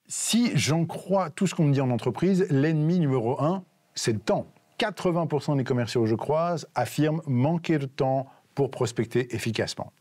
Si j'en crois tout ce qu'on me dit en entreprise, l'ennemi numéro 1, c'est le temps. 80% des commerciaux que je croise affirment manquer de temps pour prospecter efficacement.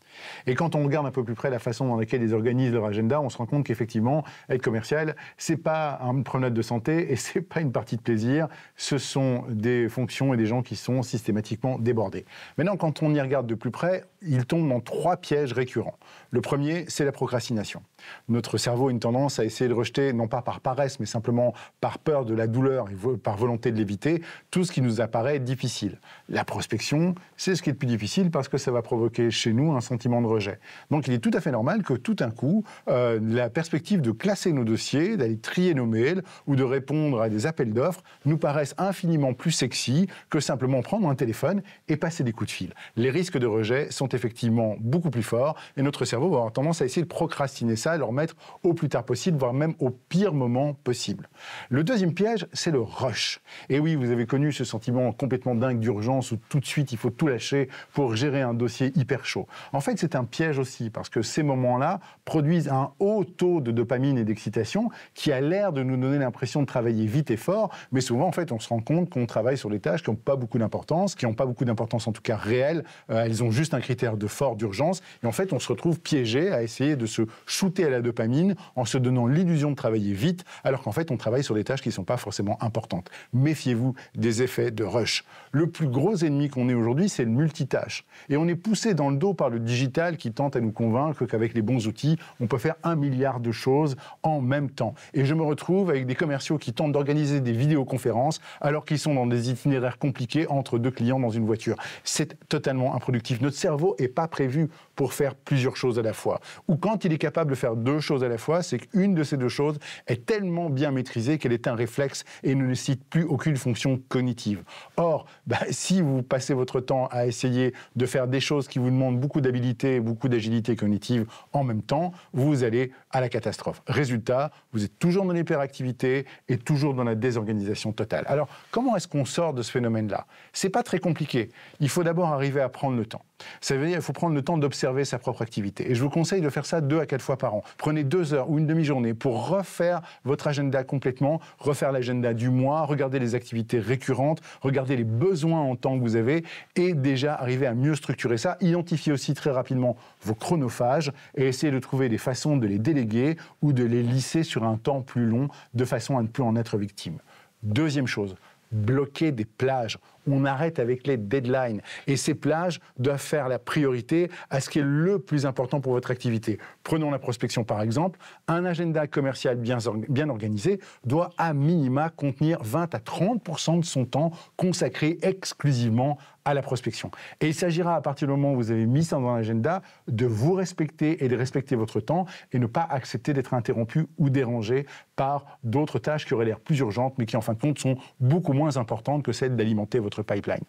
Et quand on regarde un peu plus près la façon dans laquelle ils organisent leur agenda, on se rend compte qu'effectivement, être commercial, c'est pas une promenade de santé et c'est pas une partie de plaisir. Ce sont des fonctions et des gens qui sont systématiquement débordés. Maintenant, quand on y regarde de plus près, ils tombent dans 3 pièges récurrents. Le premier, c'est la procrastination. Notre cerveau a une tendance à essayer de rejeter, non pas par paresse, mais simplement par peur de la douleur et par volonté de l'éviter, tout ce qui nous apparaît difficile. La prospection, c'est ce qui est le plus difficile parce que ça va provoquer chez nous un sentiment de rejet. Donc il est tout à fait normal que tout d'un coup, la perspective de classer nos dossiers, d'aller trier nos mails ou de répondre à des appels d'offres nous paraisse infiniment plus sexy que simplement prendre un téléphone et passer des coups de fil. Les risques de rejet sont effectivement beaucoup plus forts et notre cerveau va avoir tendance à essayer de procrastiner ça, à le remettre au plus tard possible, voire même au pire moment possible. Le deuxième piège, c'est le rush. Et oui, vous avez connu ce sentiment complètement dingue d'urgence où tout de suite il faut tout lâcher pour gérer un dossier hyper chaud. En fait, c'est un piège aussi, parce que ces moments-là produisent un haut taux de dopamine et d'excitation qui a l'air de nous donner l'impression de travailler vite et fort, mais souvent, en fait, on se rend compte qu'on travaille sur des tâches qui n'ont pas beaucoup d'importance, qui n'ont pas beaucoup d'importance en tout cas réelle, elles ont juste un critère de fort, d'urgence, et en fait, on se retrouve piégé à essayer de se shooter à la dopamine en se donnant l'illusion de travailler vite, alors qu'en fait, on travaille sur des tâches qui ne sont pas forcément importantes. Méfiez-vous des effets de rush. Le plus gros ennemi qu'on ait aujourd'hui, c'est le multitâche. Et on est poussé dans le dos par le digital qui tente à nous convaincre qu'avec les bons outils, on peut faire 1 milliard de choses en même temps. Et je me retrouve avec des commerciaux qui tentent d'organiser des vidéoconférences alors qu'ils sont dans des itinéraires compliqués entre 2 clients dans une voiture. C'est totalement improductif. Notre cerveau n'est pas prévu pour faire plusieurs choses à la fois. Ou quand il est capable de faire 2 choses à la fois, c'est qu'une de ces 2 choses est tellement bien maîtrisée qu'elle est un réflexe et ne nécessite plus aucune fonction cognitive. Or, si vous passez votre temps à essayer de faire des choses qui vous demandent beaucoup d'habilité, beaucoup d'agilité cognitive en même temps, vous allez à la catastrophe. Résultat, vous êtes toujours dans l'hyperactivité et toujours dans la désorganisation totale. Alors, comment est-ce qu'on sort de ce phénomène-là? C'est pas très compliqué. Il faut d'abord arriver à prendre le temps. Ça veut dire qu'il faut prendre le temps d'observer sa propre activité. Et je vous conseille de faire ça 2 à 4 fois par an. Prenez 2 heures ou une demi-journée pour refaire votre agenda complètement, refaire l'agenda du mois, regarder les activités récurrentes, regarder les besoins en temps que vous avez et déjà arriver à mieux structurer ça. Identifier aussi très rapidement vos chronophages et essayer de trouver des façons de les déléguer ou de les lisser sur un temps plus long de façon à ne plus en être victime. Deuxième chose, bloquer des plages. On arrête avec les deadlines. Et ces plages doivent faire la priorité à ce qui est le plus important pour votre activité. Prenons la prospection par exemple. Un agenda commercial bien organisé doit à minima contenir 20 à 30% de son temps consacré exclusivement à la prospection. Et il s'agira à partir du moment où vous avez mis ça dans l'agenda de vous respecter et de respecter votre temps et ne pas accepter d'être interrompu ou dérangé par d'autres tâches qui auraient l'air plus urgentes mais qui en fin de compte sont beaucoup moins importantes que celles d'alimenter votre pipeline.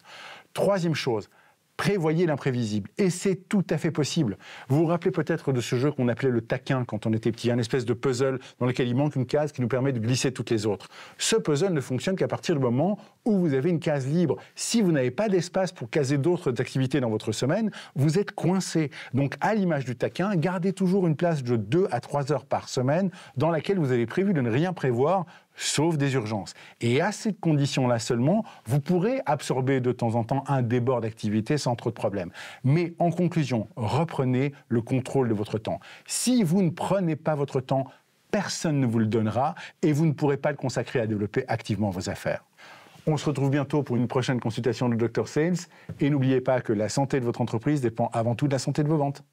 Troisième chose, prévoyez l'imprévisible. Et c'est tout à fait possible. Vous vous rappelez peut-être de ce jeu qu'on appelait le taquin quand on était petit, un espèce de puzzle dans lequel il manque une case qui nous permet de glisser toutes les autres. Ce puzzle ne fonctionne qu'à partir du moment où vous avez une case libre. Si vous n'avez pas d'espace pour caser d'autres activités dans votre semaine, vous êtes coincé. Donc, à l'image du taquin, gardez toujours une place de 2 à 3 heures par semaine dans laquelle vous avez prévu de ne rien prévoir sauf des urgences. Et à ces conditions-là seulement, vous pourrez absorber de temps en temps un débord d'activité sans trop de problèmes. Mais en conclusion, reprenez le contrôle de votre temps. Si vous ne prenez pas votre temps, personne ne vous le donnera et vous ne pourrez pas le consacrer à développer activement vos affaires. On se retrouve bientôt pour une prochaine consultation de Dr Sales et n'oubliez pas que la santé de votre entreprise dépend avant tout de la santé de vos ventes.